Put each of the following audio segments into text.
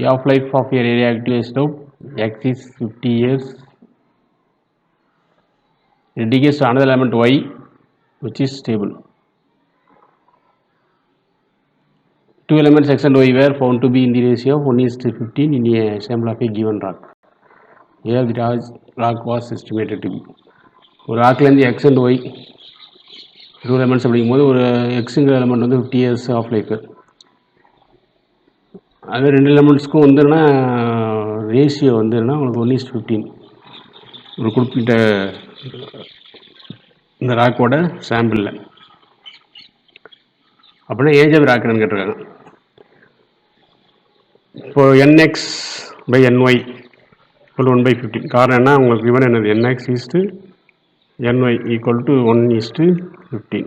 half-life of a radioactive isotope X is 50 years. It decays to another element Y, which is stable. Two elements X and Y were found to be in the ratio of 1:15 in a sample of a given rock. Here the rock was estimated to be. ஒரு ராக்லேருந்து X and Y two elements அப்படிங்கும்போது ஒரு எக்ஸுங்கிற element வந்து 50 years of life. அது ரெண்டு எலமெண்ட்ஸ்க்கும் வந்துன்னா ratio வந்துன்னா உங்களுக்கு 1:15 ஒரு குறிப்பிட்ட இந்த ராக்கோட சாம்பிளில். அப்படின்னா ஏஜ் ஆஃப் ராக் என்னன்னு கேட்டிருக்காங்க. இப்போ nx by ny equal 1/15. காரணம் என்ன, உங்களுக்கு இவன் என்னது nx is to ny equal to 1:15.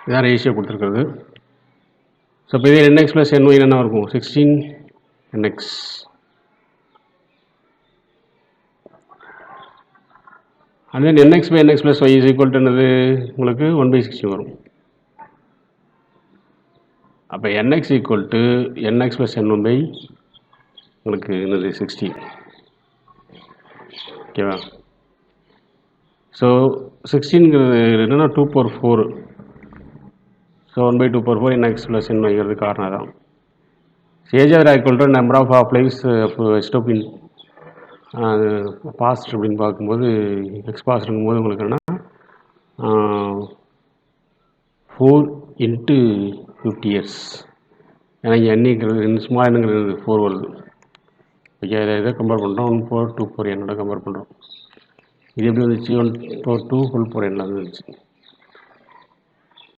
இதான் ரேஷியோ கொடுத்துருக்குறது. ஸோ இப்போ இதே nx + ny என்ன இருக்கும், 16 nx. and then nx by nx plus y is equal to என்னது உங்களுக்கு 1/16 வரும். அப்போ nx equal to nx plus n1 by உங்களுக்கு என்னது 16. ஓகேவா? ஸோ 16ங்கிறது என்னன்னா 2/4. ஸோ 1/2/4 nx plus ny காரணம் தான். Age of rock equal to number of half lives stop in past அப்படின்னு பார்க்கும்போது எக்ஸ்பாஸ்ட்ங்கும் போது உங்களுக்கு என்னன்னா 4 × 50 years. ஏன்னா இங்கே என்னங்கிறது ஸ்மால் என்னங்கிறது 4 வருது. ஓகே, இதை கம்பேர் பண்ணுறோம் 1/4 2/4 என்னோட கம்பேர் பண்ணுறோம். இது எப்படி வந்துச்சு 1/4 2 whole 4 என்ன வந்துச்சு.